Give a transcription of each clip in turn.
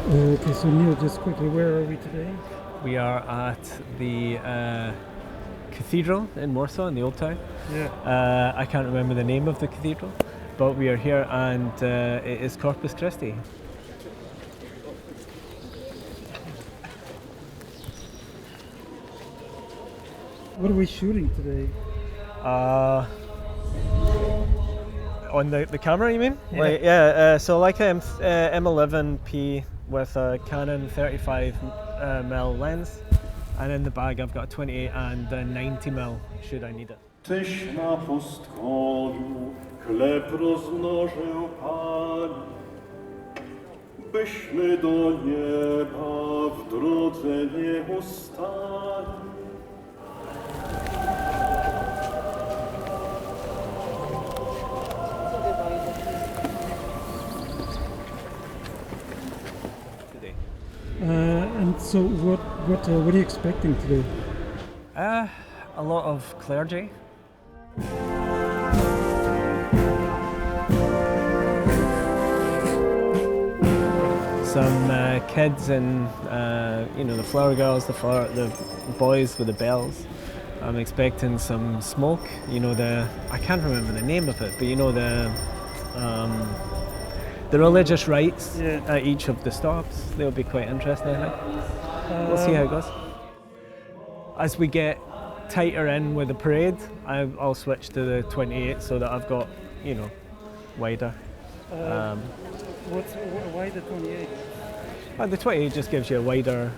Okay, so Neil, just quickly, where are we today? We are at the cathedral in Warsaw, in the old town. Yeah. I can't remember the name of the cathedral, but we are here and it is Corpus Christi. What are we shooting today? On the camera, you mean? Yeah. So like an M11P with a Canon 35mm lens, and in the bag I've got a 28 and a 90mm should I need it. Tyś na pustkowiu chleb rozmnożył Pan, byśmy do nieba w drodze nie ustali. And so, what are you expecting today? A lot of clergy. Some kids and the flower girls, the boys with the bells. I'm expecting some smoke. I can't remember the name of it, but the religious rites at each of the stops. They'll be quite interesting, I think. We'll see how it goes. As we get tighter in with the parade, I'll switch to the 28 so that I've got, wider. Why the 28? The 28 just gives you a wider,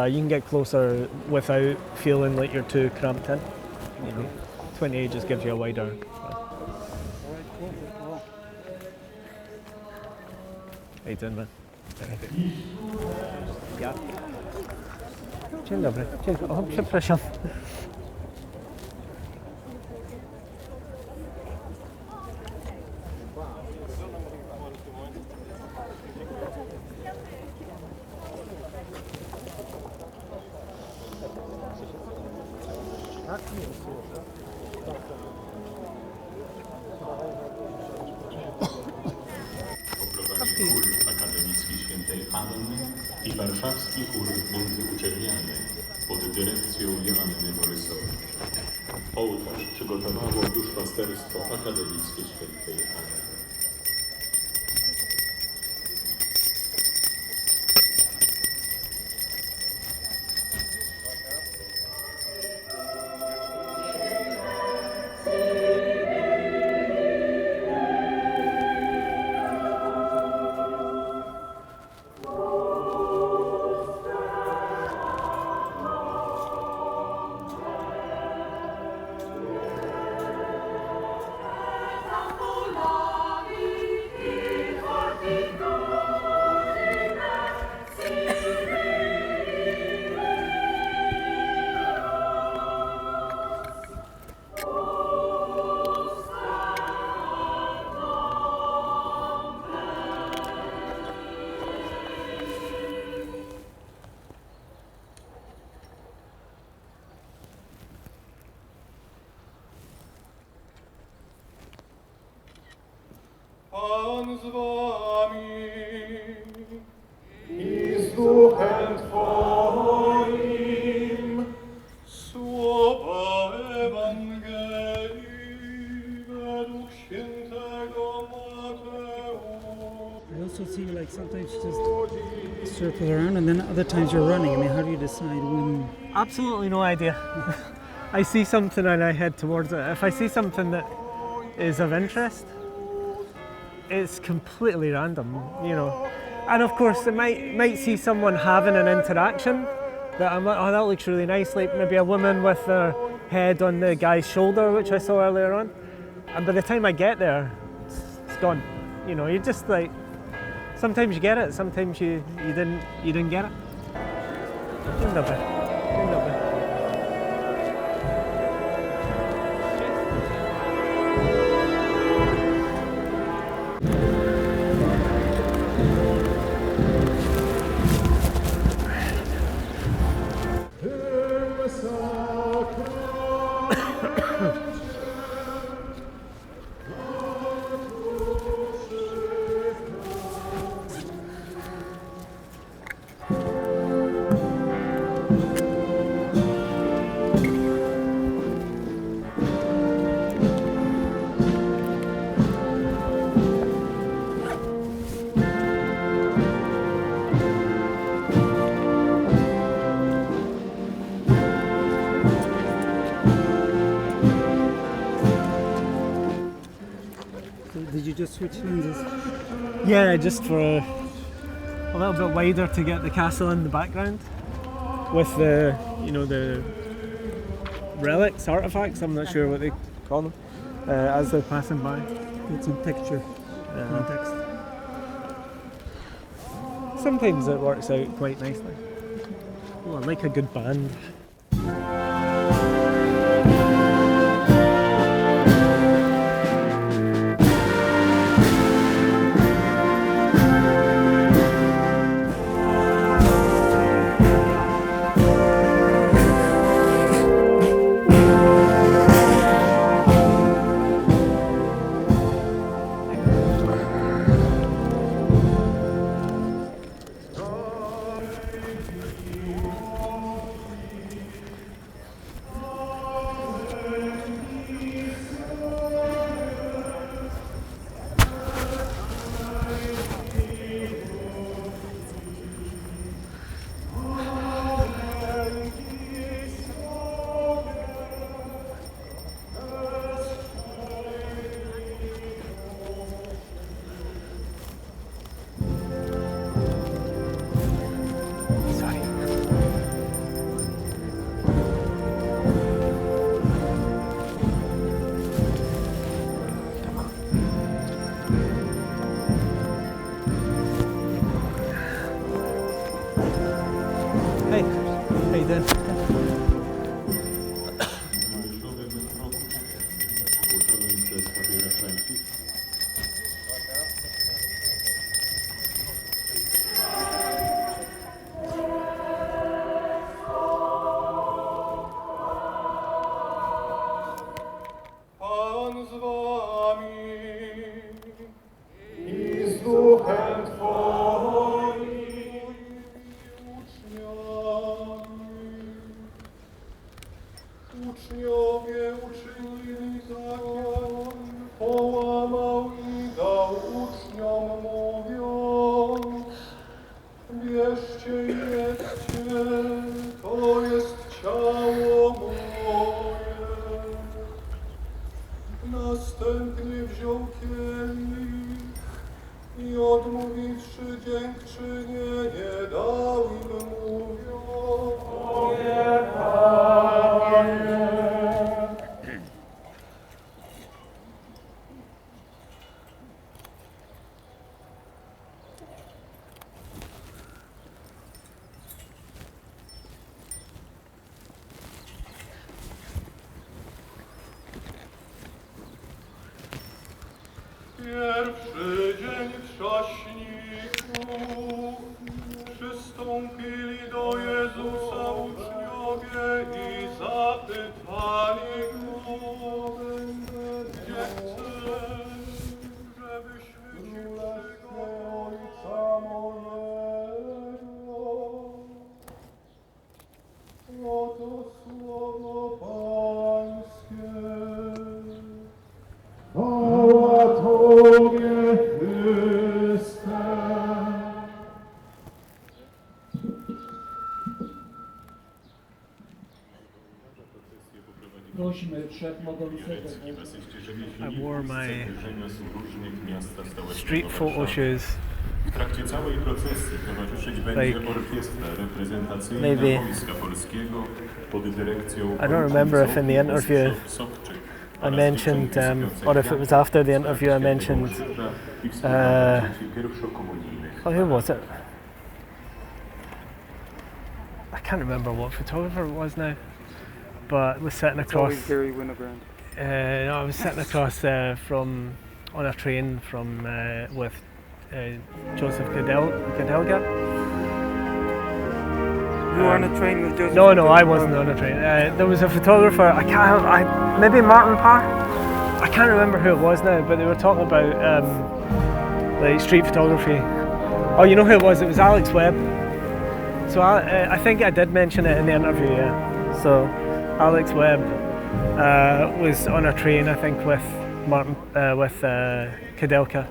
you can get closer without feeling like you're too cramped in. 28 just gives you a wider. How you doing, man? Ja. Dzień dobry. O, przepraszam. Chór Akademicki Świętej Anny i Warszawski Chór Międzyuczelniany pod dyrekcją Joanny Borysowej. Ołtarz przygotowało Duszpasterstwo Akademickie Świętej Anny. Pan z wami i z duchem Twoim. Słowa Ewangelii według świętego Mateusza. I also see sometimes you just circle around and then other times you're running. I mean, how do you decide when? Absolutely no idea. I see something and I head towards it. If I see something that is of interest, it's completely random, And of course, I might see someone having an interaction that I'm like, oh, that looks really nice, like maybe a woman with their head on the guy's shoulder, which I saw earlier on. And by the time I get there, it's gone. You're just like, sometimes you get it, sometimes you didn't get it. Dzień dobry. Dzień dobry. switch lenses. Yeah, just for a little bit wider to get the castle in the background with the, you know, the relics, artifacts, I'm not sure what they call them, as they're passing by. Get some texture, context. Sometimes it works out quite nicely. Oh, I like a good band. Hey, how you doing? Mojżeszowym roku ogłoszonym przez papieża Franciszka. Pan z wami i z duchem twoim uczniowie uczynili tak, jak połamał i dał uczniom, mówiąc: bierzcie i jedzcie, to jest ciało moje. Następnie wziął kielich i odmówiwszy dziękczynienie, dał im, mówiąc: Twoje, Panie. Pierwszy dzień trzaśników przystąpili do Jezusa uczniowie i zapytali Go: gdzie chcesz, żebyśmy Ci przygotowali Ojca mojego? Oto słowo Pańskie. Chwała Tobie, Chryste. Prośmy przed modlitwą. I wore my street street photo shoes. W trakcie całej procesji towarzyszyć będzie Like, orkiestra reprezentacyjna maybe- Wojska Polskiego pod dyrekcją I don't remember if in the interview I mentioned, or if it was after the interview, I mentioned, oh, who was it? I can't remember what photographer it was now, but I was sitting across. Gary Winogrand. No, I was sitting across on a train with Joseph Kadelga. You were on a train with Joseph? No, I wasn't on a train. There was a photographer. Maybe Martin Parr. I can't remember who it was now, but they were talking about like street photography. Oh, you know who it was? It was Alex Webb. So I think I did mention it in the interview. Yeah. So Alex Webb was on a train, I think, with Martin Kadelka.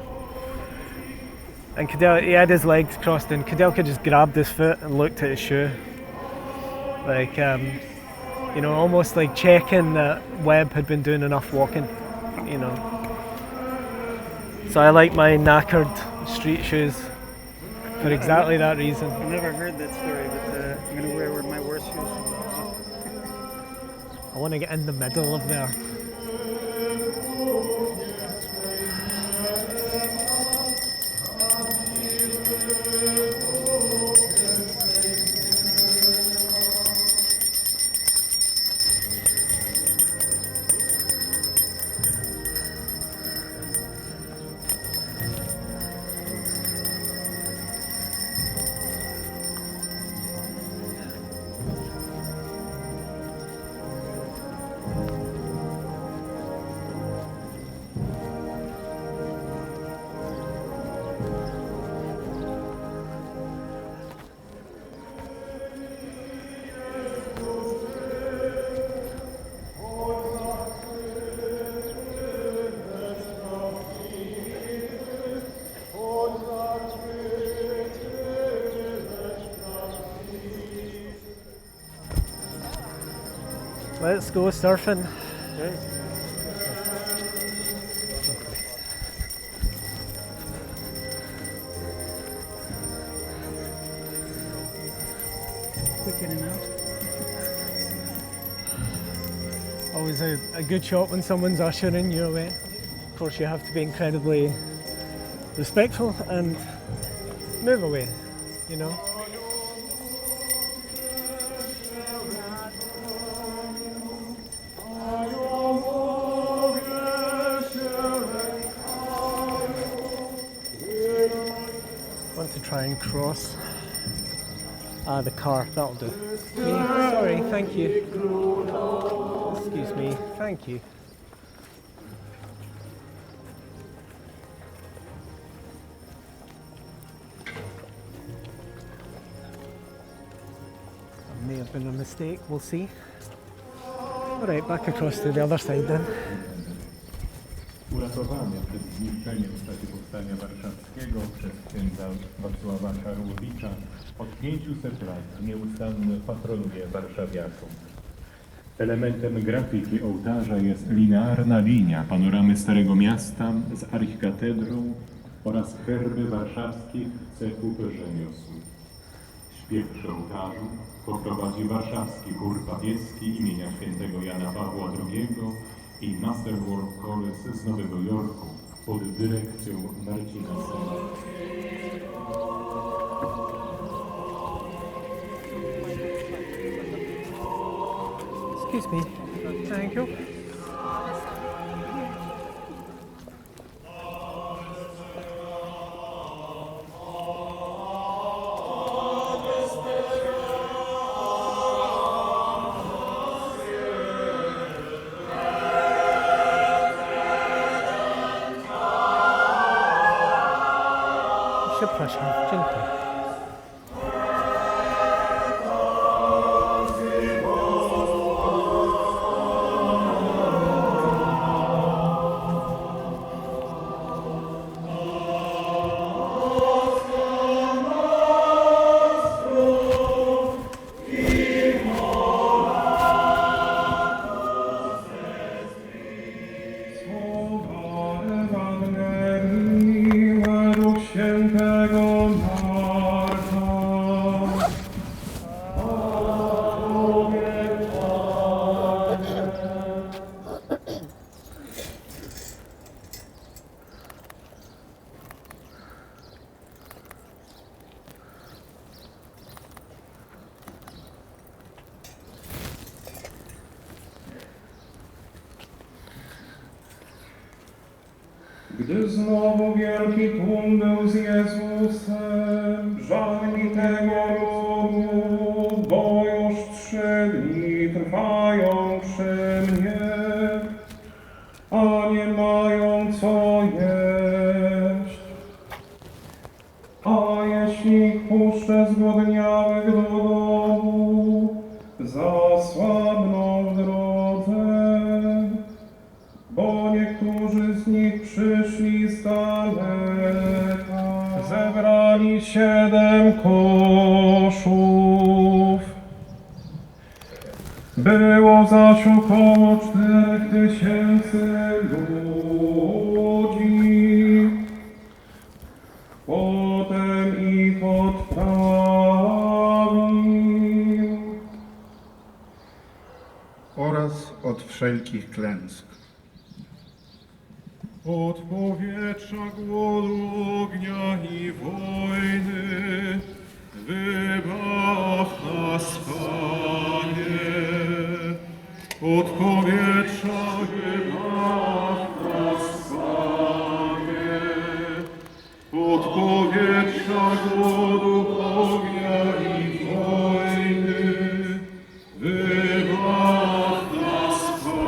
And Kadelka, he had his legs crossed, and Kadelka just grabbed his foot and looked at his shoe, like you know, almost like checking that Webb had been doing enough walking, you know. So I like my knackered street shoes for exactly that reason. I've never heard that story, but I'm gonna wear my worst shoes. I want to get in the middle of there. Let's go surfing. Quick in and out. Always a good shot when someone's ushering you away. Of course, you have to be incredibly respectful and move away, you know. Want to try and cross. The car, that'll do. Sorry, thank you. Excuse me, thank you. That may have been a mistake, we'll see. Alright, back across to the other side then. Uratowane przed zniszczeniem w czasie Powstania Warszawskiego przez księdza Wacława Karłowicza od 500 lat nieustannie patronuje warszawiakom. Elementem grafiki ołtarza jest linearna linia panoramy Starego Miasta z archikatedrą oraz herby warszawskich cechów rzemiosł. Śpiew przy ołtarzu poprowadzi warszawski chór papieski imienia świętego Jana Pawła II i Masterwork Chorus z Nowego Jorku pod dyrekcją Marcina Sena. Excuse me. Thank you. Przepraszam, dziękuję. Gdy znowu wielki tłum był z Jezusem, żal mi tego ludu, bo już 3 dni trwają przy mnie, a nie mają co jeść. A jeśli ich puszczę zgłodniałych do domu, zasłabną w drodze, bo niektórzy z nich przyszli z daleka. Zebrali 7 koszów. Było zaś około 4000 ludzi. odprawił. oraz od wszelkich klęsk. Od powietrza, głodu, ognia i wojny wybaw nas, Panie. Od powietrza wybaw nas, Panie. Od powietrza, głodu, ognia i wojny wybaw nas, Panie.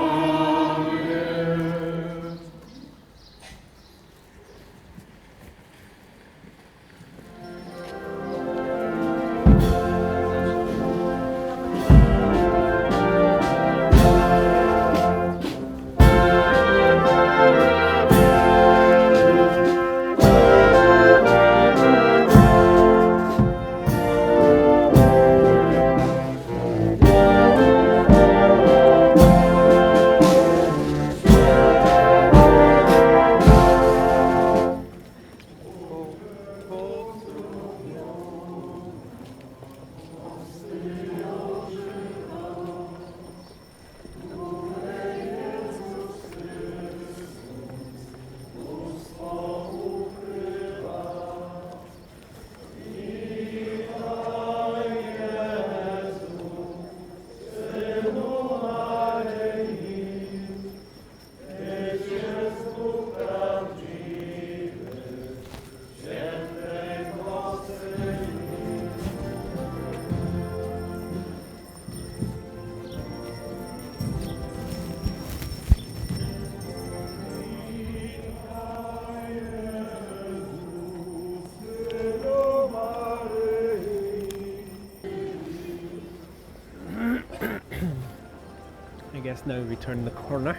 I guess now we turn the corner.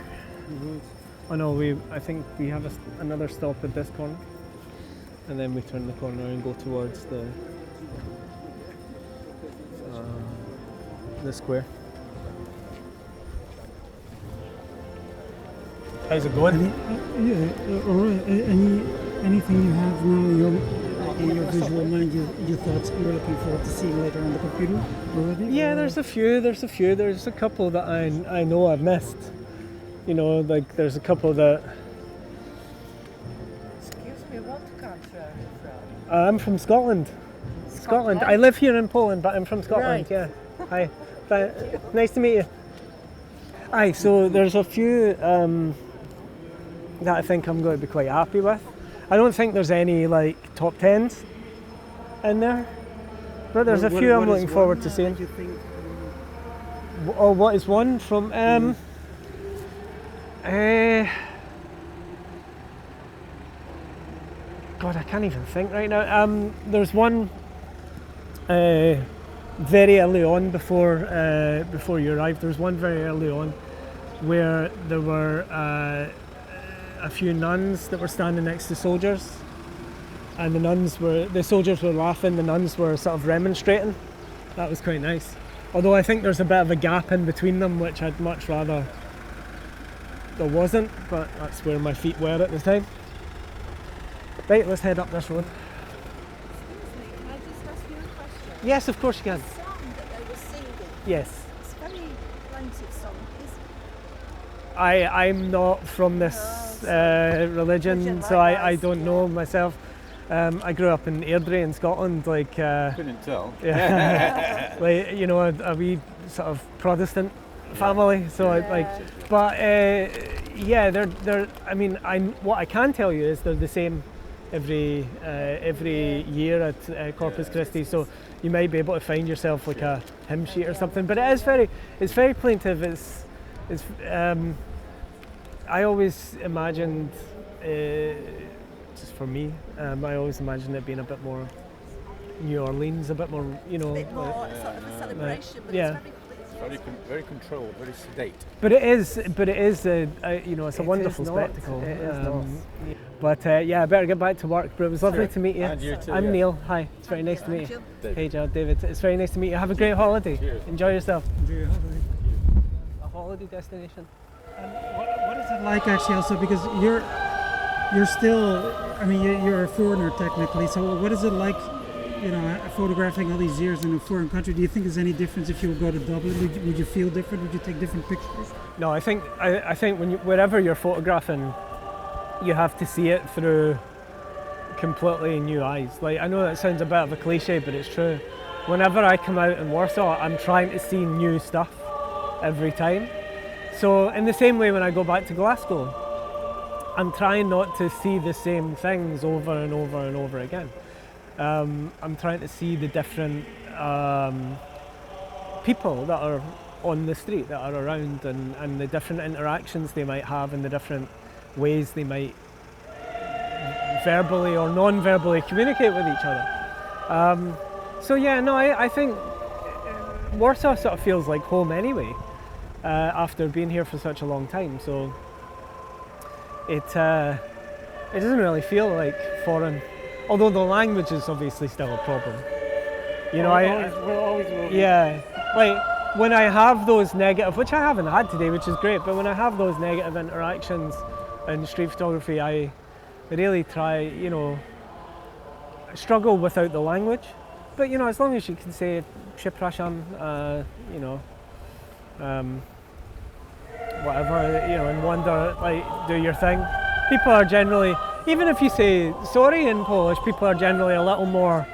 Oh no, I think we have another stop at this corner, and then we turn the corner and go towards the square. How's it going? Anything you have now in your visual mind, your thoughts you're looking forward to seeing later on the computer already? Yeah, there's a few. There's a couple that I know I've missed. You know, like there's a couple that. Excuse me, what country are you from? I'm from Scotland. Scotland. I live here in Poland, but I'm from Scotland. Right. Yeah. Hi. Nice to meet you. Aye. So there's a few that I think I'm going to be quite happy with. I don't think there's any like top tens in there, but there's a few I'm looking forward to seeing. What do you think? Oh, what is one from? God, I can't even think right now. There's one very early on before you arrived. There's one very early on where there were a few nuns that were standing next to soldiers, and the soldiers were laughing, the nuns were sort of remonstrating. That was quite nice. Although I think there's a bit of a gap in between them, which I'd much rather there wasn't, but that's where my feet were at the time. Right, let's head up this road. Excuse me, can I just ask you a question? Yes, of course you can. The song that they were singing, Yes. it's a very plaintive song, isn't I'm not from this religion, so I don't know myself. I grew up in Airdrie in Scotland, like Couldn't tell. yeah, like you know, a wee sort of Protestant family. So yeah, they're. I mean, what I can tell you is they're the same every year at Corpus Christi. So you might be able to find yourself like a hymn sheet or something. But it's very plaintive. It's I always imagined, just for me, I always imagined it being a bit more New Orleans, a bit more, you know. it? A bit more sort of a celebration, but yeah. it's Very controlled, very sedate. But it is, you know, it's a wonderful not. spectacle. It is not. But yeah, I better get back to work. But it was lovely to meet you. And you too, I'm yeah. Neil. Hi, it's very nice to meet you. David. Hey, Jaap, David. It's very nice to meet you. Have a great holiday. Cheers. Enjoy yourself. Do you have A holiday destination. what is it like actually also, because you're still, I mean, you're a foreigner technically, so what is it like photographing all these years in a foreign country, do you think there's any difference if you would go to Dublin? Would you feel different? Would you take different pictures? No, I think wherever you're photographing, you have to see it through completely new eyes. Like, I know that sounds a bit of a cliche, but it's true. Whenever I come out in Warsaw, I'm trying to see new stuff every time. So in the same way, when I go back to Glasgow, I'm trying not to see the same things over and over and over again. I'm trying to see the different people that are on the street, that are around, and the different interactions they might have, and the different ways they might verbally or non-verbally communicate with each other. So yeah, no, I think Warsaw sort of feels like home anyway, after being here for such a long time. So it doesn't really feel like foreign, although the language is obviously still a problem. You know, We're always moving. yeah, like when I have those negative, which I haven't had today, which is great, but when I have those negative interactions in street photography, I really try, struggle without the language. But as long as you can say przepraszam, whatever, and wonder, like, do your thing. People are generally, even if you say sorry in Polish, people are generally a little more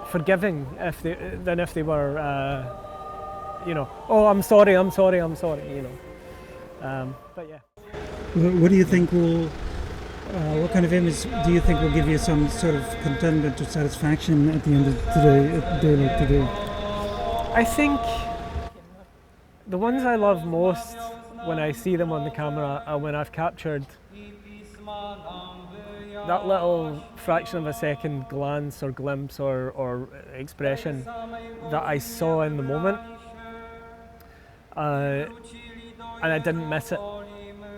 forgiving than if they were, oh, I'm sorry. But yeah. What do you think what kind of image do you think will give you some sort of contentment or satisfaction at the end of a day like today? I think the ones I love most when I see them on the camera are when I've captured that little fraction of a second glance or glimpse or expression that I saw in the moment, and I didn't miss it.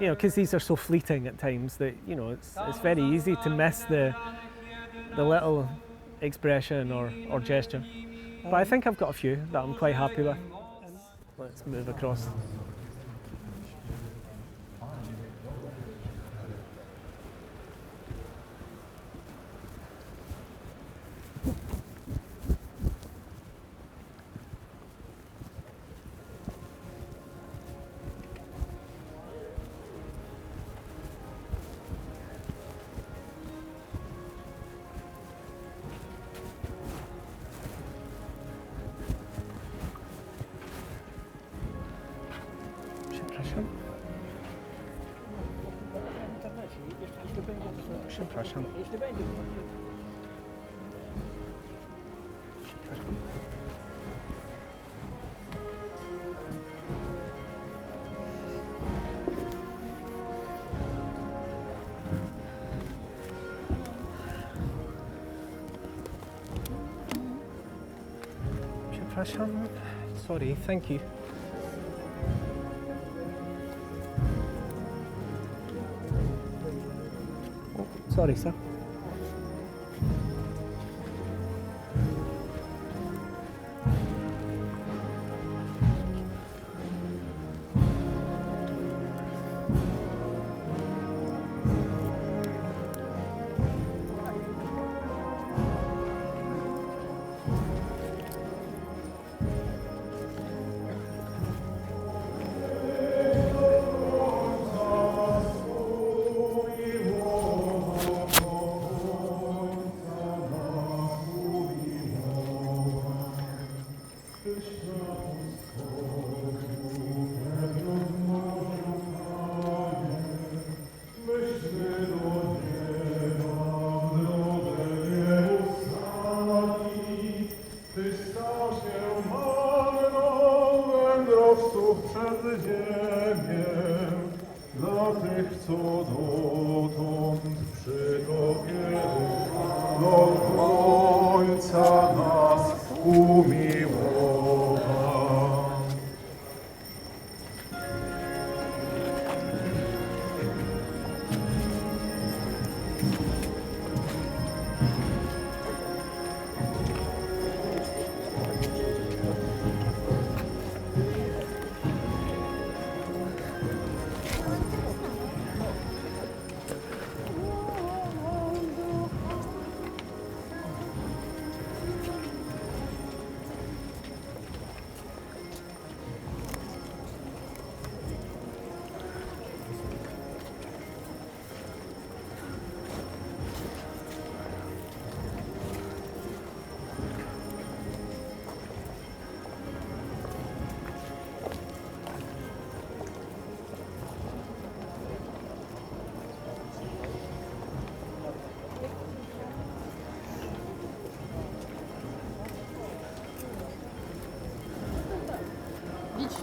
Because these are so fleeting at times that it's very easy to miss the little expression or gesture. But I think I've got a few that I'm quite happy with. Let's move across. Przepraszam. Przepraszam. Sorry, thank you. Sorry, sir.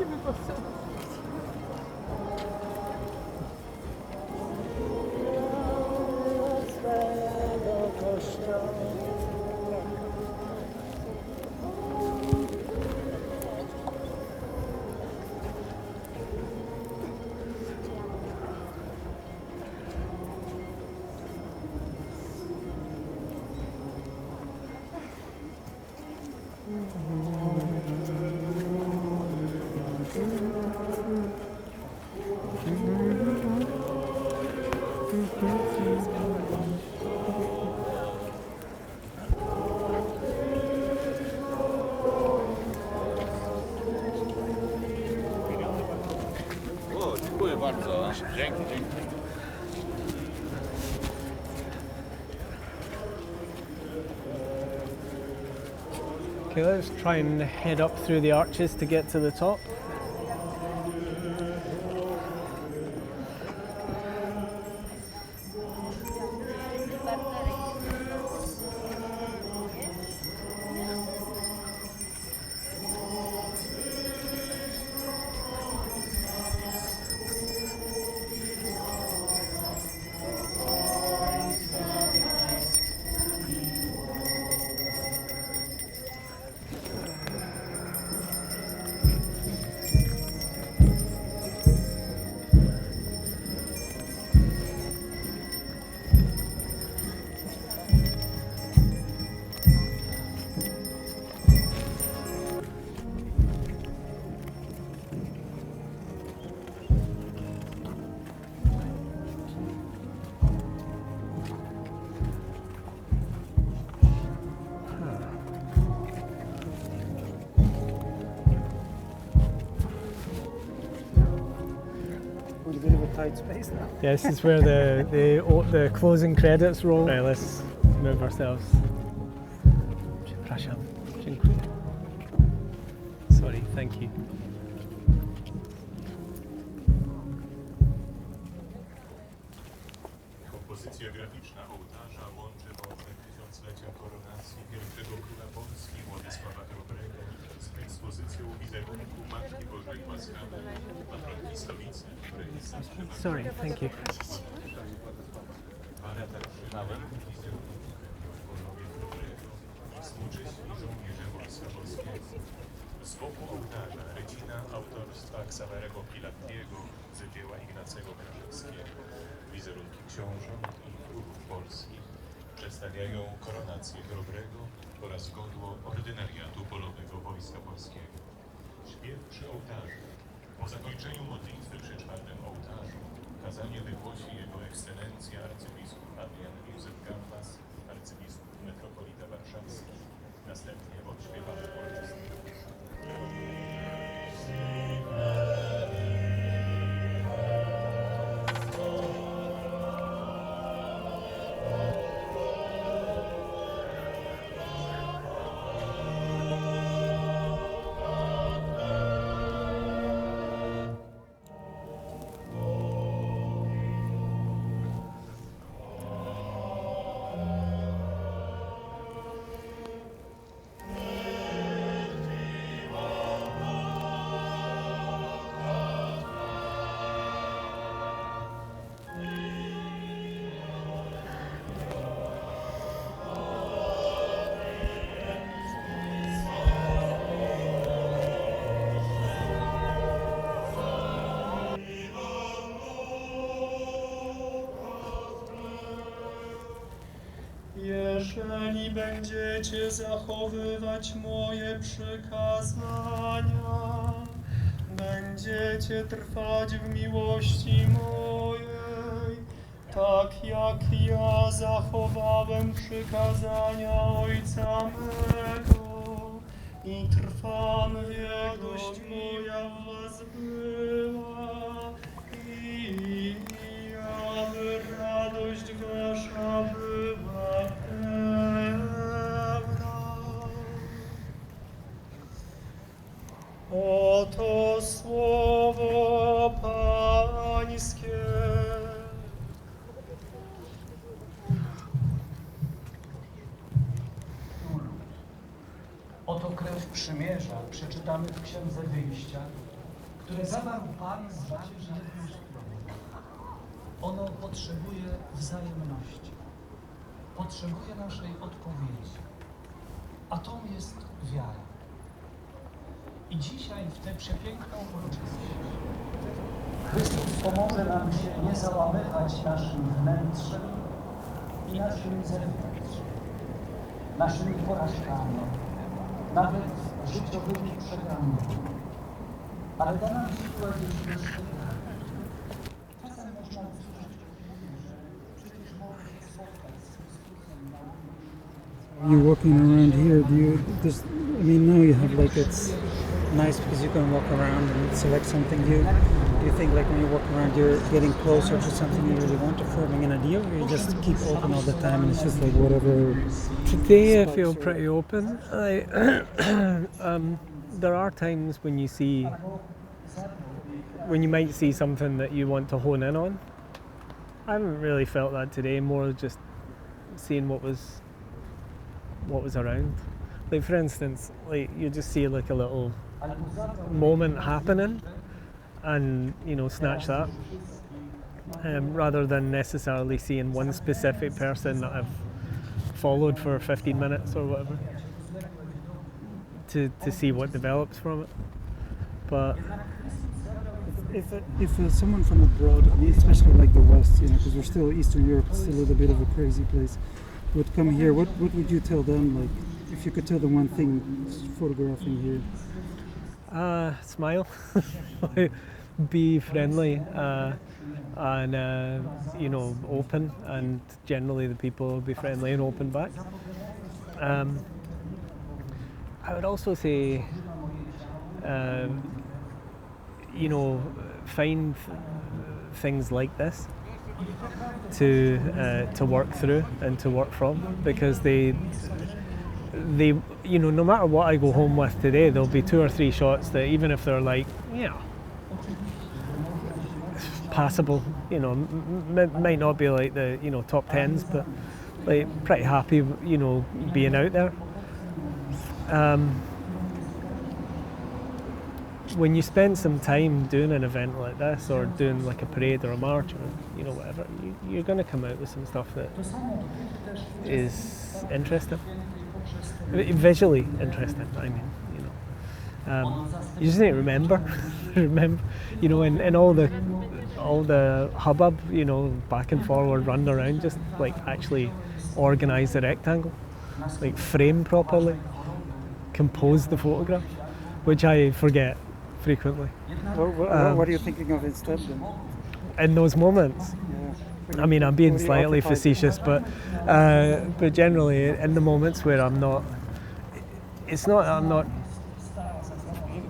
Musimy postawić. O, dziękuję bardzo. Dzięki. Okay, let's try and head up through the arches to get to the top. A bit of a tight space now. Yeah, this is where the closing credits roll. Right, let's move ourselves. Przepraszam. Dziękuję. Sorry, thank you. Kompozycja graficzna ołtarza łączy wątek tysiąclecia koronacji pierwszego króla Polski Władysława Chrobrego z ekspozycją wizerunku Matki Bożej Łaskawej, patronki stolicy, której jest zatrzymana. Sorry, thank you. 2 lata trzymałem wizerunku Polowie Chrobrego i współcześni żołnierze Wojska Polskiego. Z boku ołtarza rycina autorstwa Ksawerego Pilattiego z dzieła Ignacego Kraszewskiego. Wizerunki książąt i królów polskich przedstawiają koronację Chrobrego oraz godło ordynariatu polowego Wojska Polskiego. Śpiew przy ołtarzu. Po zakończeniu modlitwy przy 4. ołtarzu kazanie wygłosi Jego Ekscelencja arcybiskup Adrian Józef Gampas, arcybiskup metropolita warszawski. Następnie odśpiewamy uroczystość. Jeżeli będziecie zachowywać moje przykazania, będziecie trwać w miłości mojej, tak jak ja zachowałem przykazania Ojca mego i trwam, wierność moja w was była i aby radość wasza była pełna. Oto słowo Pańskie. Oto krew przymierza, przeczytamy w Księdze Wyjścia, które zawarł Pan z zacieśnionym ono potrzebuje wzajemności, potrzebuje naszej odpowiedzi, a tą jest wiara. I dzisiaj w tę przepiękną uroczystość Chrystus pomoże nam się nie załamywać naszym wnętrzem i naszym zewnętrzem, naszymi porażkami, nawet życiowymi przegranymi, ale da nam siłę być gościnnymi. Czasem można usłyszeć, przecież może się spotkać z Chrystusem na You walking around here, do you just, I mean, now you have like, it's nice because you can walk around and select something. Do you think like when you walk around you're getting closer to something you really want, to forming an idea, or you just keep open all the time and it's just like whatever? Today I sparks feel your- pretty open. There are times when you might see something that you want to hone in on. I haven't really felt that today, more just seeing what was around. Like for instance, like you just see like a little moment happening and snatch that, rather than necessarily seeing one specific person that I've followed for 15 minutes or whatever to see what develops from it. But If someone from abroad, I mean, especially like the West, because we're still Eastern Europe, it's still a little bit of a crazy place, would come here, what would you tell them? Like, if you could tell them one thing, photographing here. smile, be friendly, and open, and generally the people will be friendly and open back. I would also say, find things like this to work through and to work from, because they no matter what I go home with today, there'll be 2 or 3 shots that, even if they're like passable, might not be like the top 10s, but like pretty happy being out there. When you spend some time doing an event like this, or doing like a parade or a march, or whatever, you're going to come out with some stuff that is interesting, visually interesting. I mean, you just need to remember, and all the hubbub, back and forward, run around, just like actually organise the rectangle, like frame properly, compose the photograph, which I forget frequently. What are you thinking of instead then? In those moments, I mean, I'm being What are you slightly occupied facetious, but generally in the moments where I'm not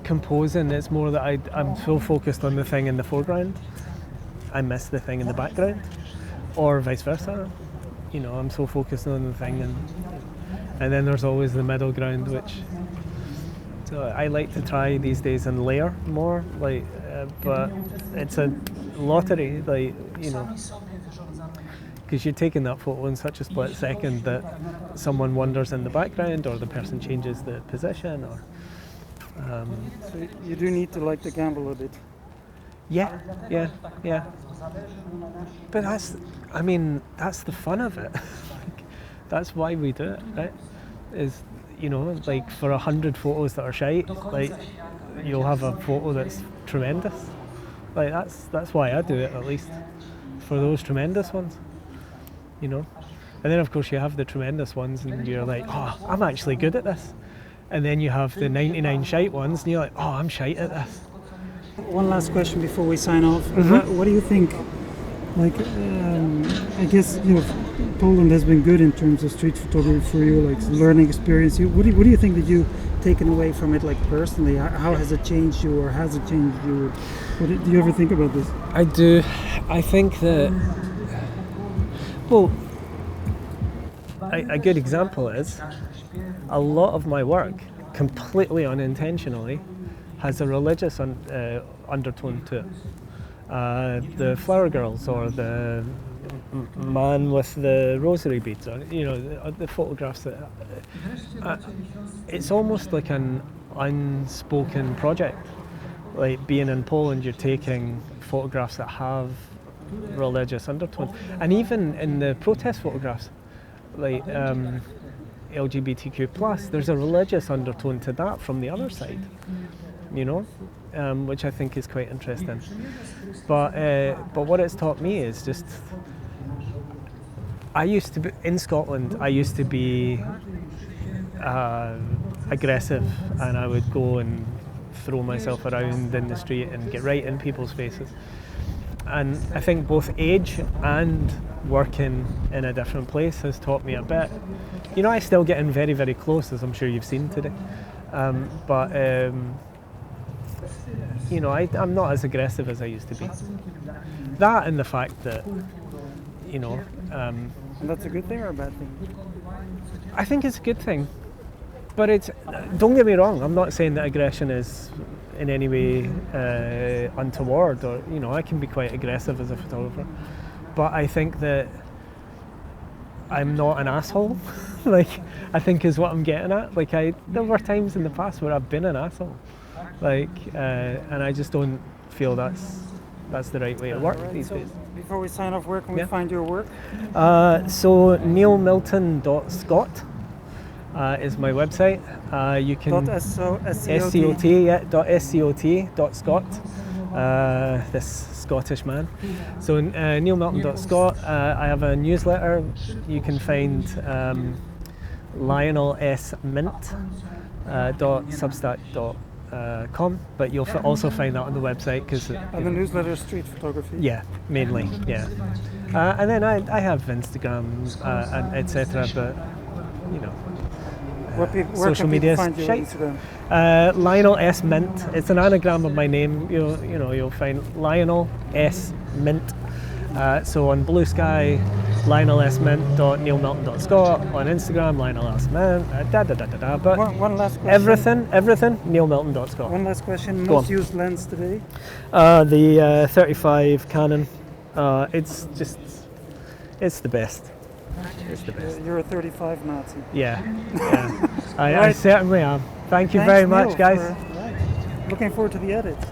composing, it's more that I'm so focused on the thing in the foreground, I miss the thing in the background, or vice versa. I'm so focused on the thing, and then there's always the middle ground, which I like to try these days and layer more, but it's a lottery, because you're taking that photo in such a split second that someone wanders in the background, or the person changes the position, or So you do need to like to gamble a bit. yeah. But that's the fun of it. That's why we do it, right? Is for 100 photos that are shite, you'll have a photo that's tremendous. That's why I do it, at least for those tremendous ones, And then of course you have the tremendous ones, and you're like, oh, I'm actually good at this. And then you have the 99 shite ones, and you're like, oh, I'm shite at this. One last question before we sign off. What do you think? I guess Poland has been good in terms of street photography for you, like learning experience. What do you think that you've taken away from it, like personally? How has it changed you, or has it changed you? Do you ever think about this? I do. I think that, a good example is a lot of my work, completely unintentionally, has a religious undertone to it. The flower girls, or the man with the rosary beads, or the photographs that it's almost like an unspoken project like being in Poland, you're taking photographs that have religious undertone, and even in the protest photographs, like LGBTQ plus, there's a religious undertone to that from the other side, you know, which I think is quite interesting. But what it's taught me is just, I used to be in Scotland. I used to be aggressive, and I would go and throw myself around in the street and get right in people's faces. And I think both age and working in a different place has taught me a bit. You know, I still get in very, very close, as I'm sure you've seen today. But you know, I'm not as aggressive as I used to be. That and the fact that, you know... And that's a good thing or a bad thing? I think it's a good thing. But it's, don't get me wrong, I'm not saying that aggression is in any way untoward, or, you know, I can be quite aggressive as a photographer. But I think that I'm not an asshole, like, I think is what I'm getting at. Like, there were times in the past where I've been an asshole, like, and I just don't feel that's the right way to work these days. Before we sign off, where can we find your work? So neilmilton.scot is my website. You can .scot, yeah, .scot. This Scottish man. So neilmilton.scot. I have a newsletter. You can find lionelsmint.substack.com, but you'll also find that on the website. And the newsletter is street photography? Yeah, mainly, yeah. And then I have Instagram and etc. But, you know, where social can media people find you on Instagram? Lionel S Mint. It's an anagram of my name. You'll find Lionel S Mint. So on Blue Sky, lionelsmint.neilmilton.scot. On Instagram, Lionel S Mint. But one last question. Everything, neilmilton.scot. One last question. Most used lens today? The 35 Canon. It's the best. It's the best. You're a 35 Nazi. Yeah. I certainly am. Thank you very much, Neil, guys. looking forward to the edits.